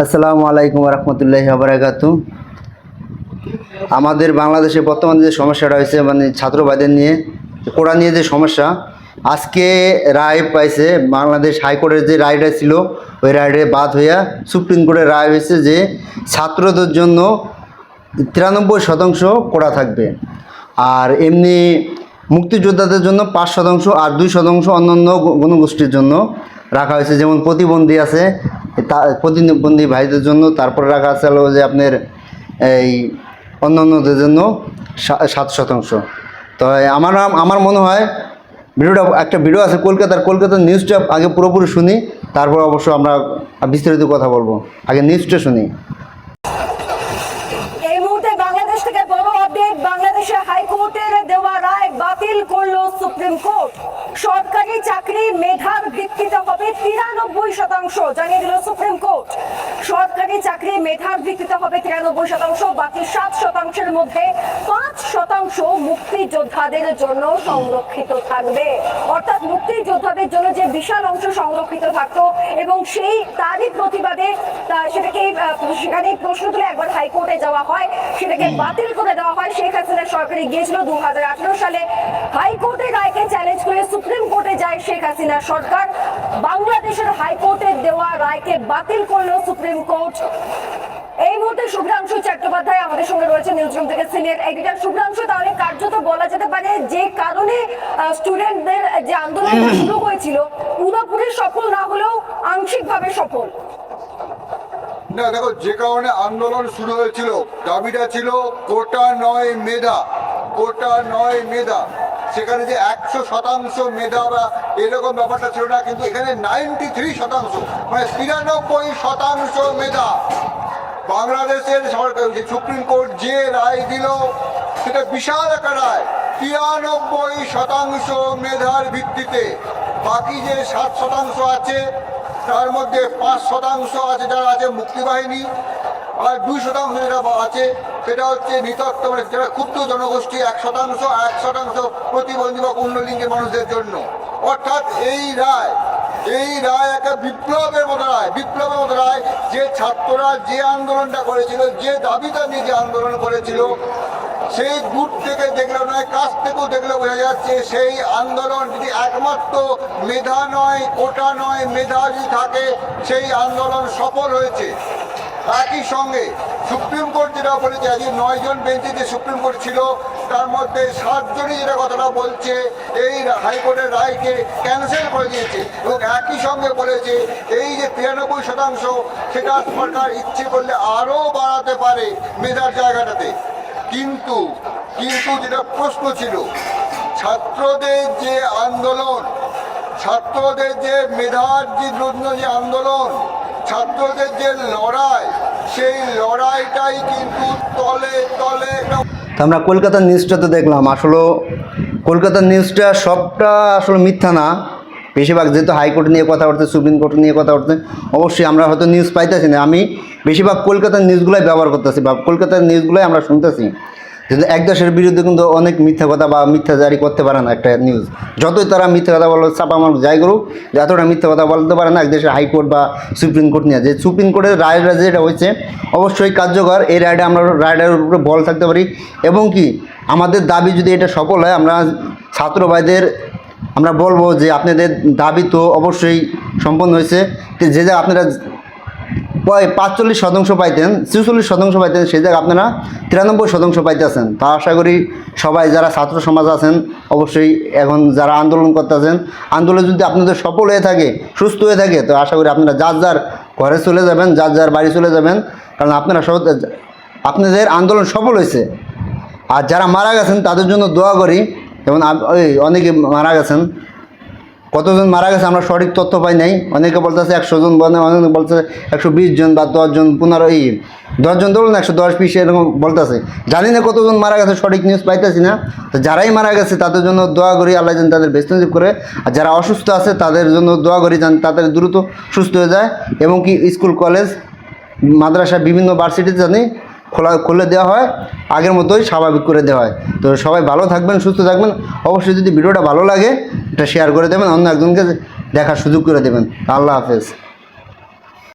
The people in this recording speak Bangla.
আসসালামু আলাইকুম রহমতুল্লাহি ওয়া বারাকাতুহু। আমাদের বাংলাদেশে বর্তমানে যে সমস্যাটা হয়েছে মানে ছাত্রবাদের নিয়ে কোড়া নিয়ে যে সমস্যা, আজকে রায় পাইছে বাংলাদেশ হাইকোর্টের যে রায়টা ছিল ওই রায়টা বাদ হইয়া সুপ্রিম কোর্টের রায় হয়েছে যে ছাত্রদের জন্য 93% কোড়া থাকবে, আর এমনি মুক্তিযোদ্ধাদের জন্য 5% আর 2% অন্যান্য গণগোষ্ঠীর জন্য রাখা হয়েছে। যেমন প্রতিবন্ধী আছে, প্রতিবন্ধী ভাইদের জন্য, তারপরে রাখা আছে হলো যে আপনার এই অন্যান্যদের জন্য 7%। তো আমার মনে হয় একটা ভিডিও আছে কলকাতার নিউজটা আগে পুরোপুরি শুনি, তারপর অবশ্য আমরা বিস্তারিত কথা বলবো। আগে নিউজটা শুনি। এই মুহূর্তে বাংলাদেশ থেকে বড় আপডেট। বাংলাদেশের হাইকোর্টের দেওয়া রায় বাতিল করলো সুপ্রিম কোর্ট। সরকারি চাকরি মেধার ভিত্তিতে হবে 93%, জানিয়ে দিল সুপ্রিম কোর্ট। সরকারি চাকরি মেধার ভিত্তিতে হবে 93%, বাকি 7%-এর মধ্যে 5% মুক্তিযোদ্ধাদের জন্য সংরক্ষিত থাকবে। অর্থাৎ মুক্তিযোদ্ধাদের জন্য যে বিশাল অংশ সংরক্ষিত থাকতো এবং তারই প্রতিবাদে সেখানে প্রশ্ন তুলে একবার হাইকোর্টে যাওয়া হয়, সেটাকে বাতিল করে দেওয়া হয়। শেখ হাসিনা সরকারি গিয়েছিল 2018 সালে, হাইকোর্টের রায়কে চ্যালেঞ্জ করে সুপ্রিম কোর্টে যায় শেখ হাসিনা সরকার। বাংলাদেশের হাইকোর্টের দেওয়া রায়কে বাতিল করলো সুপ্রিম কোর্ট। এই মুহূর্তে শুভ্রাংশু চট্টোপাধ্যায় আমাদের সঙ্গে রয়েছে নিউজরুম থেকে, সিনিয়র এডিটর। শুভ্রাংশু, তাহলে কার্যত বলা যেতে পারে যে কারণে স্টুডেন্টদের যে আন্দোলন শুরু হয়েছিল পুরোপুরি সফল না হলেও আংশিকভাবে সফল। না দেখো, যে কারণে আন্দোলন শুরু হয়েছিল দাবিটা ছিল কোটা নয় মেধা, কোটা নয় মেধা। সেখানে যে 100% মেধা বা এরকম ব্যাপারটা ছিল না, কিন্তু এখানে 93%, মানে 93% মেধা। বাংলাদেশের সরকার সুপ্রিম কোর্ট যে রায় দিল সেটা বিশাল একটা রায়। 93% মেধার ভিত্তিতে বাকি যে 7% আছে তার মধ্যে 5% আছে যারা আছে মুক্তিবাহিনী, আর 2% যেটা আছে সেটা হচ্ছে নিতত্ব, মানে যারা ক্ষুদ্র জনগোষ্ঠী 1% প্রতিবন্ধী বা অন্য লিঙ্গের মানুষদের জন্য। অর্থাৎ এই রায় একটা বিপ্লবের মতো রায়। যে ছাত্ররা যে আন্দোলনটা করেছিল, যে দাবিটা নিয়ে যে আন্দোলন করেছিল, সেই দূর থেকে দেখলে নয়, কাছ থেকেও দেখলে বোঝা যাচ্ছে সেই আন্দোলন যদি একমাত্র মেধা নয়, কোটা নয়, মেধা যদি থাকে সেই আন্দোলন সফল হয়েছে। একই সঙ্গে সুপ্রিম কোর্ট যেটা বলেছে, আজকে 9 জন বেঞ্চে যে সুপ্রিম কোর্ট ছিল তার মধ্যে 7 জনই যেটা কথাটা বলছে এই হাইকোর্টের রায়কে ক্যান্সেল করে দিয়েছে, এবং একই সঙ্গে বলেছে এই যে 93% সেটা সরকার ইচ্ছে করলে আরও বাড়াতে পারে মেধার জায়গাটাতে। কিন্তু যেটা প্রশ্ন ছিল, ছাত্রদের যে আন্দোলন, ছাত্রদের যে মেধার যে যে আন্দোলন, ছাত্রদের যে লড়াই, সেই লড়াইটাই কিন্তু তলে তলে। আমরা কলকাতার নিউজটা তো দেখলাম, আসলে কলকাতার নিউজটা সবটা আসলে মিথ্যা না। বেশিরভাগ যেহেতু হাইকোর্ট নিয়ে কথা উঠছে, সুপ্রিম কোর্ট নিয়ে কথা উঠছে, অবশ্যই আমরা হয়তো নিউজ পাইতেছি না। আমি বেশিরভাগ কলকাতার নিউজগুলোই ব্যবহার করতেছি বা কলকাতার নিউজগুলোই আমরা শুনতেছি। কিন্তু এক দেশের বিরুদ্ধে কিন্তু অনেক মিথ্যা কথা বা মিথ্যা জারি করতে পারে না একটা নিউজ। যতই তারা মিথ্যা কথা বলো, চাপা মানুষ যাই করুক, এতটা মিথ্যা কথা বলতে পারে না এক দেশের হাইকোর্ট বা সুপ্রিম কোর্ট নিয়ে। যে সুপ্রিম কোর্টের রায়টা যেটা হয়েছে অবশ্যই কার্যকর। এই রায়টা আমরা রায়টার উপরে বল থাকতে পারি, এবং কি আমাদের দাবি যদি এটা সফল হয়, আমরা ছাত্র ভাইদের আমরা বলবো যে আপনাদের দাবি তো অবশ্যই সম্পন্ন হয়েছে। যে জায়গায় আপনারা 45% পাইতেন, 46% পাইতেন, সেই জায়গায় আপনারা 93% পাইতেছেন। তা আশা করি সবাই যারা ছাত্র সমাজ আছেন, অবশ্যই এখন যারা আন্দোলন করতেছেন, আন্দোলন যদি আপনাদের সফল হয়ে থাকে, সুস্থ হয়ে থাকে, তো আশা করি আপনারা যার যার ঘরে চলে যাবেন, যার যার বাড়ি চলে যাবেন, কারণ আপনাদের আন্দোলন সফল হয়েছে। আর যারা মারা গেছেন তাদের জন্য দোয়া করি। যেমন অনেকে মারা গেছেন, কতজন মারা গেছে আমরা সঠিক তথ্য পাই নাই। অনেকে বলতেছে 100 জন, অনেকে বলতেছে 120 জন বা 10 জন, 10 জন ধরুন 110-20 এরকম বলতেছে। জানি না কতজন মারা গেছে, সঠিক নিউজ পাইতেছি না। তো যারাই মারা গেছে তাদের জন্য দোয়া করি, আল্লাহ যেন তাদের বেস্ট নসিব করে। আর যারা অসুস্থ আছে তাদের জন্য দোয়া করি যেন তাদের দ্রুত সুস্থ হয়ে যায়, এবং কি স্কুল কলেজ মাদ্রাসা বিভিন্ন ভার্সিটিতে জানি খুলে দেওয়া হয়, আগের মতোই স্বাভাবিক করে দেওয়া হয়। তো সবাই ভালো থাকবেন, সুস্থ থাকবেন। অবশ্যই যদি ভিডিওটা ভালো লাগে এটা শেয়ার করে দেবেন, অন্য একজনকে দেখার সুযোগ করে দেবেন। আল্লাহ হাফেজ।